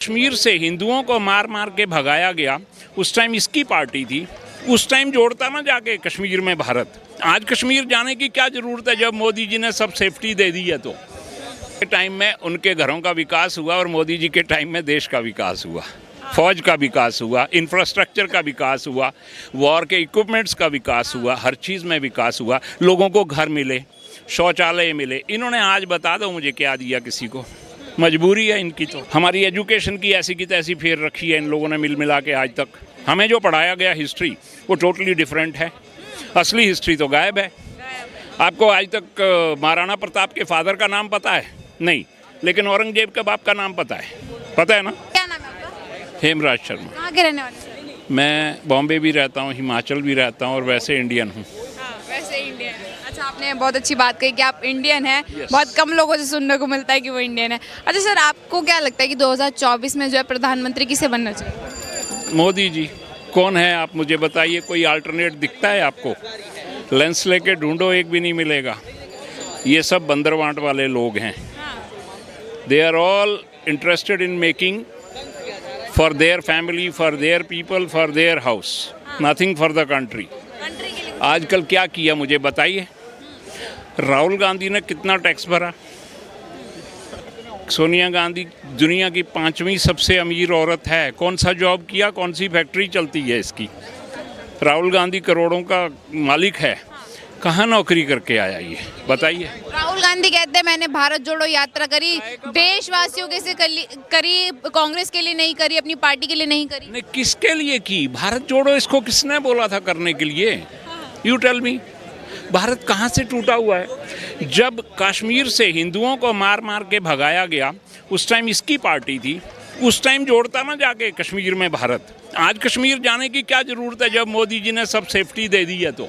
कश्मीर से हिंदुओं को मार मार के भगाया गया, उस टाइम इसकी पार्टी थी। उस टाइम जोड़ता ना जाके कश्मीर में भारत। आज कश्मीर जाने की क्या ज़रूरत है जब मोदी जी ने सब सेफ्टी दे दी है। तो टाइम में उनके घरों का विकास हुआ और मोदी जी के टाइम में देश का विकास हुआ, फौज का विकास हुआ, इंफ्रास्ट्रक्चर का विकास हुआ, वॉर के इक्विपमेंट्स का विकास हुआ, हर चीज़ में विकास हुआ। लोगों को घर मिले, शौचालय मिले। इन्होंने आज बता दो मुझे क्या दिया किसी को? मजबूरी है इनकी। तो हमारी एजुकेशन की ऐसी की तैसी फेर रखी है इन लोगों ने मिल मिला के आज तक। हमें जो पढ़ाया गया हिस्ट्री वो टोटली डिफरेंट है। असली हिस्ट्री तो गायब है। आपको आज तक महाराणा प्रताप के फादर का नाम पता है? नहीं। लेकिन औरंगजेब के बाप का नाम पता है ना? क्या नाम है आपका? हेमराज शर्मा। कहाँ के रहने वाले? मैं बॉम्बे भी रहता हूँ, हिमाचल भी रहता हूँ और वैसे इंडियन हूँ। वैसे इंडियन है। अच्छा, आपने बहुत अच्छी बात कही कि आप इंडियन हैं। Yes. बहुत कम लोगों से सुनने को मिलता है कि वो इंडियन है। अच्छा सर, आपको क्या लगता है कि 2024 में जो है प्रधानमंत्री किसे बनना चाहिए? मोदी जी। कौन है आप मुझे बताइए, कोई अल्टरनेट दिखता है आपको? लेंस लेके ढूंढो, एक भी नहीं मिलेगा। ये सब बंदरवांट वाले लोग हैं। They are all interested in making for their family, for their people, for their house, nothing for the country. आजकल क्या किया मुझे बताइए? राहुल गांधी ने कितना टैक्स भरा? सोनिया गांधी दुनिया की 5वीं सबसे अमीर औरत है। कौन सा जॉब किया, कौन सी फैक्ट्री चलती है इसकी? राहुल गांधी करोड़ों का मालिक है, कहाँ नौकरी करके आया ये बताइए? राहुल गांधी कहते हैं मैंने भारत जोड़ो यात्रा करी, देशवासियों के से करी, कांग्रेस के लिए नहीं करी, अपनी पार्टी के लिए नहीं करी। ने किसके लिए की? भारत जोड़ो इसको किसने बोला था करने के लिए? You tell me. भारत कहाँ से टूटा हुआ है? जब कश्मीर से हिंदुओं को मार मार के भगाया गया, उस टाइम इसकी पार्टी थी। उस टाइम जोड़ता ना जाके कश्मीर में भारत। आज कश्मीर जाने की क्या ज़रूरत है जब मोदी जी ने सब सेफ्टी दे दी है। तो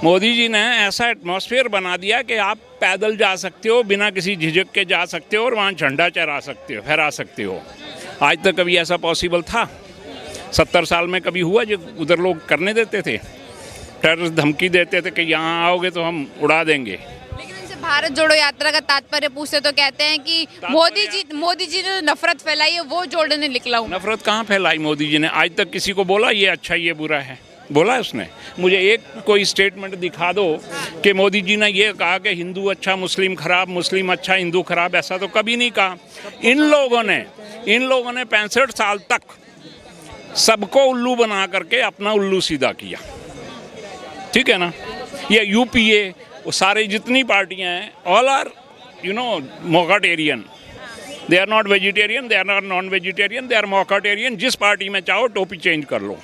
मोदी जी ने ऐसा एटमॉस्फेयर बना दिया कि आप पैदल जा सकते हो, बिना किसी झिझक के जा सकते हो और वहाँ झंडा फहरा सकते हो। आज तक कभी ऐसा पॉसिबल था? 70 साल में कभी हुआ जो उधर लोग करने देते थे? टेररिस्ट धमकी देते थे कि यहाँ आओगे तो हम उड़ा देंगे। लेकिन उनसे भारत जोड़ो यात्रा का तात्पर्य पूछते तो कहते हैं कि मोदी जी ने नफरत फैलाई है, वो जोड़ने निकला हूँ। नफरत कहाँ फैलाई मोदी जी ने? आज तक किसी को बोला ये अच्छा ये बुरा है? बोला है उसने? मुझे एक कोई स्टेटमेंट दिखा दो कि मोदी जी ने ये कहा कि हिंदू अच्छा मुस्लिम खराब, मुस्लिम अच्छा हिंदू खराब। ऐसा तो कभी नहीं कहा। इन लोगों ने 65 साल तक सबको उल्लू बना करके अपना उल्लू सीधा किया। ठीक है ना? ये यूपीए, वो सारे जितनी पार्टियां हैं, all are mokaterian. They are not vegetarian, they are not non vegetarian, they are mokaterian. जिस पार्टी में चाहो टोपी चेंज कर लो,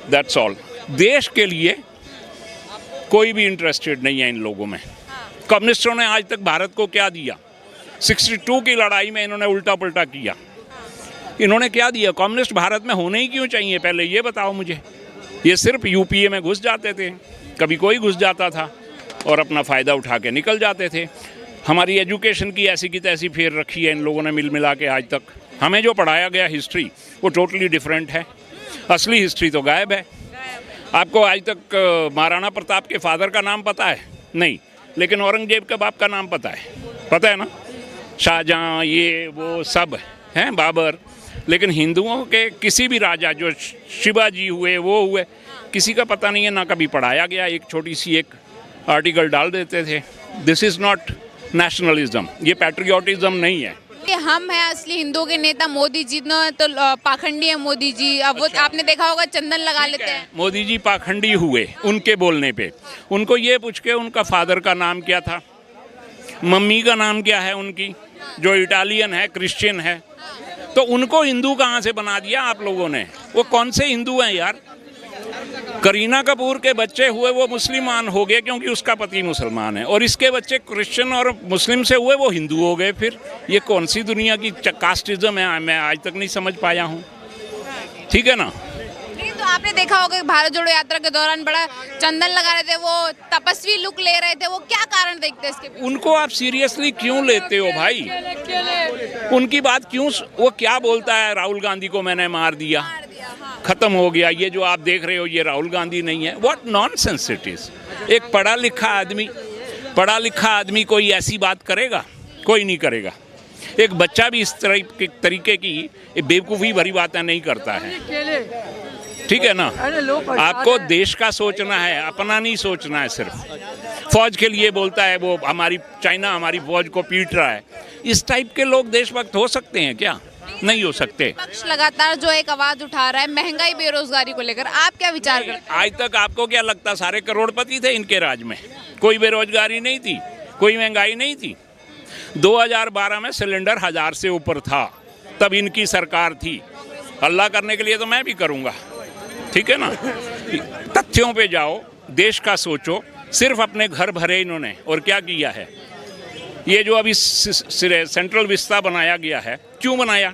दैट्स ऑल। देश के लिए कोई भी इंटरेस्टेड नहीं है इन लोगों में। कम्युनिस्टों ने आज तक भारत को क्या दिया? 62 की लड़ाई में इन्होंने उल्टा पुल्टा किया। इन्होंने क्या दिया? कम्युनिस्ट भारत में होने ही क्यों चाहिए पहले ये बताओ मुझे। ये सिर्फ यूपीए में घुस जाते थे, कभी कोई घुस जाता था और अपना फ़ायदा उठा के निकल जाते थे। हमारी एजुकेशन की ऐसी की तैसी फेर रखी है इन लोगों ने मिल मिला के आज तक। हमें जो पढ़ाया गया हिस्ट्री वो टोटली डिफरेंट है। असली हिस्ट्री तो गायब है। आपको आज तक महाराणा प्रताप के फादर का नाम पता है? नहीं। लेकिन औरंगजेब के बाप का नाम पता है ना? शाहजहाँ, ये वो सब हैं, बाबर। लेकिन हिंदुओं के किसी भी राजा जो शिवाजी हुए वो हुए, किसी का पता नहीं है, ना कभी पढ़ाया गया। एक छोटी सी एक आर्टिकल डाल देते थे। दिस इज़ नॉट नेशनलिज्म, ये पैट्रियोटिज्म नहीं है। हम हैं असली हिंदुओं के नेता। मोदी जी ने तो पाखंडी है मोदी जी। अब वो आपने देखा होगा चंदन लगा लेते हैं। मोदी जी पाखंडी हुए उनके बोलने पे। उनको ये पूछ के उनका फादर का नाम क्या था, मम्मी का नाम क्या है उनकी, जो इटालियन है, क्रिश्चियन है, तो उनको हिंदू कहाँ से बना दिया आप लोगों ने? वो कौन से हिंदू हैं यार? करीना कपूर के बच्चे हुए वो मुसलमान हो गए क्योंकि उसका पति मुसलमान है, और इसके बच्चे क्रिश्चियन और मुस्लिम से हुए वो हिंदू हो गए। फिर ये कौन सी दुनिया की कास्टिज्म है? मैं आज तक नहीं समझ पाया हूँ। ठीक है ना? लेकिन तो आपने देखा होगा कि भारत जोड़ो यात्रा के दौरान बड़ा चंदन लगा रहे थे, वो तपस्वी लुक ले रहे थे। वो क्या कारण देखते हैं इसके पीछे? उनको आप सीरियसली क्यों लेते हो भाई? उनकी बात क्यों? वो क्या बोलता है? राहुल गांधी को मैंने मार दिया, खत्म हो गया। ये जो आप देख रहे हो ये राहुल गांधी नहीं है। What nonsense it is. एक पढ़ा लिखा आदमी कोई ऐसी बात करेगा? कोई नहीं करेगा। एक बच्चा भी इस तरीके की बेवकूफ़ी भरी बातें नहीं करता है, ठीक है ना। आपको देश का सोचना है, अपना नहीं सोचना है। सिर्फ फौज के लिए बोलता है वो, हमारी चाइना हमारी फौज को पीट रहा है। इस टाइप के लोग देशभक्त हो सकते हैं क्या? नहीं हो सकते। विपक्ष लगातार जो एक आवाज उठा रहा है महंगाई बेरोजगारी को लेकर, आप क्या विचार करते हैं? आज तक आपको क्या लगता सारे करोड़पति थे इनके राज में? कोई बेरोजगारी नहीं थी, कोई महंगाई नहीं थी। 2012 में सिलेंडर 1000 से ऊपर था, तब इनकी सरकार थी। अल्लाह करने के लिए तो मैं भी करूँगा, ठीक है ना। तथ्यों पे जाओ, देश का सोचो। सिर्फ अपने घर भरे इन्होंने, और क्या किया है? ये जो अभी सेंट्रल विस्ता बनाया गया है, क्यों बनाया?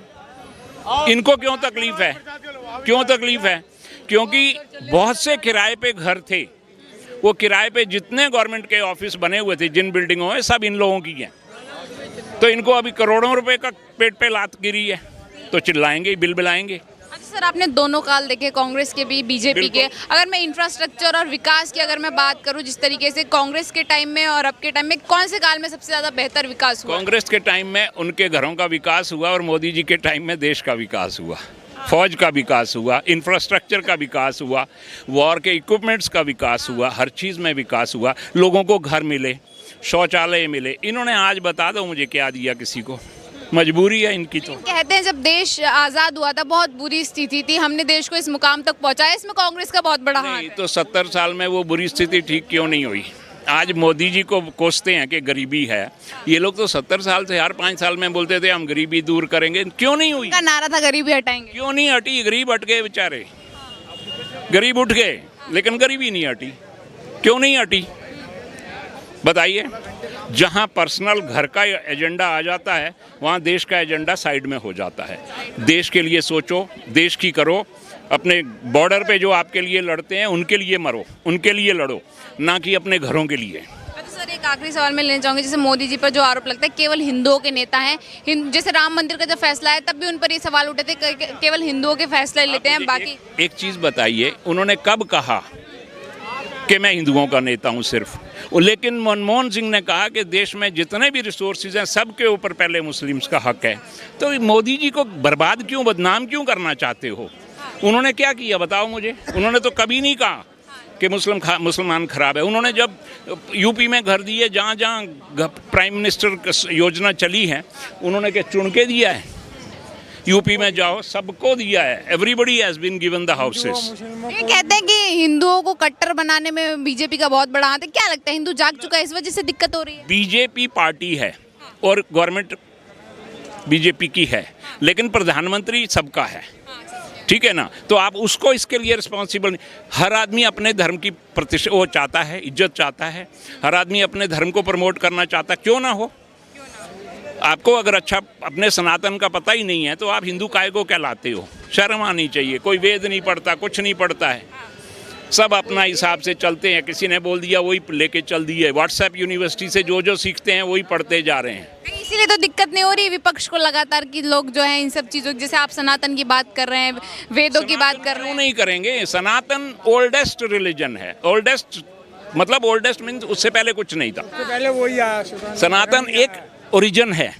इनको क्यों तकलीफ है? क्यों तकलीफ है? क्योंकि बहुत से किराए पे घर थे। वो किराए पे जितने गवर्नमेंट के ऑफिस बने हुए थे, जिन बिल्डिंगों में, सब इन लोगों की हैं। तो इनको अभी करोड़ों रुपए का पेट पे लात गिरी है, तो चिल्लाएंगे, बिलबिलाएंगे। अच्छा सर, आपने दोनों काल देखे, कांग्रेस के भी बीजेपी के। अगर मैं इंफ्रास्ट्रक्चर और विकास की अगर मैं बात करूं, जिस तरीके से कांग्रेस के टाइम में और अब के टाइम में, कौन से काल में सबसे ज़्यादा बेहतर विकास हुआ? कांग्रेस के टाइम में उनके घरों का विकास हुआ, और मोदी जी के टाइम में देश का विकास हुआ, फौज का विकास हुआ, इंफ्रास्ट्रक्चर का विकास हुआ, वॉर के इक्विपमेंट्स का विकास हुआ, हर चीज़ में विकास हुआ। लोगों को घर मिले, शौचालय मिले। इन्होंने आज बता दो मुझे क्या दिया किसी को? मजबूरी है इनकी। तो कहते हैं जब देश आज़ाद हुआ था बहुत बुरी स्थिति थी, हमने देश को इस मुकाम तक पहुंचाया, इसमें कांग्रेस का बहुत बड़ा हाथ है। तो 70 साल में वो बुरी स्थिति ठीक क्यों नहीं हुई? आज मोदी जी को कोसते हैं कि गरीबी है। ये लोग तो 70 साल से हर 5 साल में बोलते थे हम गरीबी दूर करेंगे, क्यों नहीं हुई? का नारा था गरीबी हटाएंगे, क्यों नहीं हटी? गरीब हट गए बेचारे, गरीब उठ गए, लेकिन गरीबी नहीं हटी। क्यों नहीं हटी बताइए? जहां पर्सनल घर का एजेंडा आ जाता है, वहां देश का एजेंडा साइड में हो जाता है। देश के लिए सोचो, देश की करो। अपने बॉर्डर पे जो आपके लिए लड़ते हैं उनके लिए मरो, उनके लिए लड़ो, ना कि अपने घरों के लिए। अच्छा सर, एक आखिरी सवाल मैं लेना चाहूँगी। जैसे मोदी जी पर जो आरोप लगता है केवल हिंदुओं के नेता हैं, जैसे राम मंदिर का जब फैसला है तब भी उन पर ये सवाल उठे थे केवल हिंदुओं के फैसले लेते हैं, बाकी। एक चीज़ बताइए, उन्होंने कब कहा कि मैं हिंदुओं का नेता हूं सिर्फ? लेकिन मनमोहन सिंह ने कहा कि देश में जितने भी रिसोर्सेज हैं सबके ऊपर पहले मुस्लिम्स का हक है। तो मोदी जी को बर्बाद क्यों, बदनाम क्यों करना चाहते हो? उन्होंने क्या किया बताओ मुझे? उन्होंने तो कभी नहीं कहा कि मुसलमान खराब है। उन्होंने जब यूपी में घर दिए, जहाँ जहाँ प्राइम मिनिस्टर योजना चली है, उन्होंने क्या चुन के दिया है? यूपी में जाओ, सबको दिया है। Everybody has been given the houses. ये कहते हैं कि हिंदुओं को कट्टर बनाने में बीजेपी का बहुत बड़ा हाथ है, क्या लगता है हिंदू जाग चुका है, इस वजह से दिक्कत हो रही है? बीजेपी पार्टी है और गवर्नमेंट बीजेपी की है, लेकिन प्रधानमंत्री सबका है, ठीक है ना। तो आप उसको इसके लिए रिस्पॉन्सिबल नहीं। हर आदमी अपने धर्म की प्रतिष्ठा वो चाहता है, इज्जत चाहता है। हर आदमी अपने धर्म को प्रमोट करना चाहता है, क्यों ना हो। आपको अगर अच्छा अपने सनातन का पता ही नहीं है तो आप हिंदू काय को कहलाते हो? शर्म आनी चाहिए। कोई वेद नहीं पढ़ता, कुछ नहीं पढ़ता है, सब अपना हिसाब से चलते हैं। किसी ने बोल दिया वही लेके चल दिए। व्हाट्सएप यूनिवर्सिटी से जो जो सीखते हैं वही पढ़ते जा रहे हैं। इसीलिए तो दिक्कत नहीं हो रही विपक्ष को लगातार कि लोग जो हैं इन सब चीज़ों, जैसे आप सनातन की बात कर रहे हैं, वेदों की बात कर रहे हैं। नहीं करेंगे। सनातन ओल्डेस्ट रिलीजन है। ओल्डेस्ट मतलब ओल्डेस्ट मीन्स उससे पहले कुछ नहीं था, पहले वही आया। सनातन एक ओरिजिन है,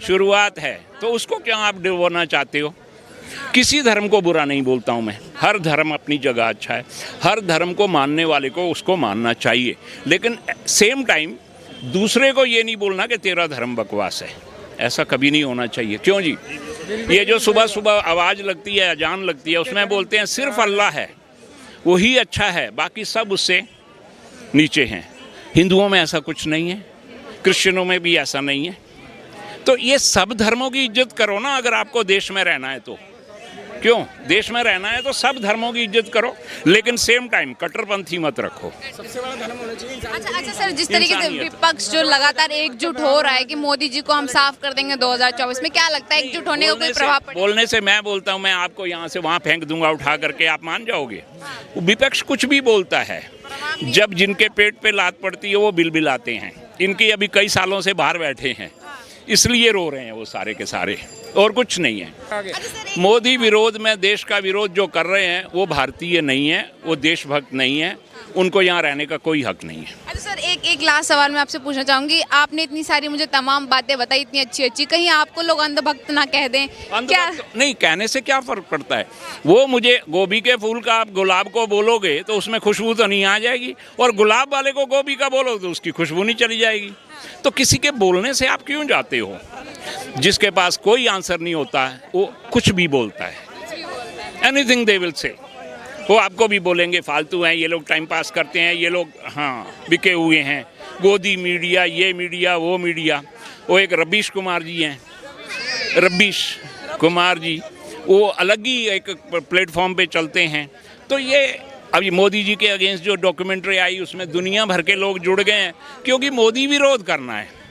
शुरुआत है। तो उसको क्या आप डिवोना चाहते हो? किसी धर्म को बुरा नहीं बोलता हूँ मैं, हर धर्म अपनी जगह अच्छा है। हर धर्म को मानने वाले को उसको मानना चाहिए, लेकिन सेम टाइम दूसरे को ये नहीं बोलना कि तेरा धर्म बकवास है। ऐसा कभी नहीं होना चाहिए। क्यों जी? ये जो सुबह सुबह आवाज़ लगती है, अजान लगती है, उसमें बोलते हैं सिर्फ अल्लाह है, वही अच्छा है, बाकी सब उससे नीचे हैं। हिंदुओं में ऐसा कुछ नहीं है, क्रिश्चियनों में भी ऐसा नहीं है। तो ये सब धर्मों की इज्जत करो ना। अगर आपको देश में रहना है तो, क्यों देश में रहना है तो सब धर्मों की इज्जत करो, लेकिन सेम टाइम कट्टरपंथी मत रखो। सबसे बड़ा धर्म होना चाहिए। अच्छा सर, जिस तरीके से विपक्ष जो लगातार एकजुट हो रहा है कि मोदी जी को हम साफ कर देंगे 2024 में, क्या लगता है एकजुट होने का कोई प्रभाव पड़ेगा? बोलने से मैं बोलता हूँ मैं आपको यहाँ से वहाँ फेंक दूंगा उठा करके, आप मान जाओगे? विपक्ष कुछ भी बोलता है, जब जिनके पेट पे लात पड़ती है वो बिलबिलाते हैं। इनकी अभी कई सालों से बाहर बैठे हैं, इसलिए रो रहे हैं वो सारे के सारे, और कुछ नहीं है। मोदी विरोध में देश का विरोध जो कर रहे हैं वो भारतीय नहीं है, वो देशभक्त नहीं है। उनको यहाँ रहने का कोई हक नहीं है। अच्छा सर, एक लास्ट सवाल मैं आपसे पूछना चाहूंगी। आपने इतनी सारी मुझे तमाम बातें बताई, इतनी अच्छी अच्छी, कहीं आपको लोग अंधभक्त ना कह दें क्या? नहीं, कहने से क्या फ़र्क पड़ता है। वो मुझे गोभी के फूल का आप गुलाब को बोलोगे तो उसमें खुशबू तो नहीं आ जाएगी, और गुलाब वाले को गोभी का बोलोगे तो उसकी खुशबू नहीं चली जाएगी। तो किसी के बोलने से आप क्यों जाते हो? जिसके पास कोई आंसर नहीं होता है वो कुछ भी बोलता है, एनीथिंग दे विल से। वो आपको भी बोलेंगे फालतू हैं ये लोग, टाइम पास करते हैं ये लोग, हाँ बिके हुए हैं, गोदी मीडिया, ये मीडिया, वो मीडिया। वो एक रबीश कुमार जी हैं, रबीश कुमार जी, वो अलग ही एक प्लेटफॉर्म पे चलते हैं। तो ये अभी मोदी जी के अगेंस्ट जो डॉक्यूमेंट्री आई उसमें दुनिया भर के लोग जुड़ गए हैं, क्योंकि मोदी विरोध करना है।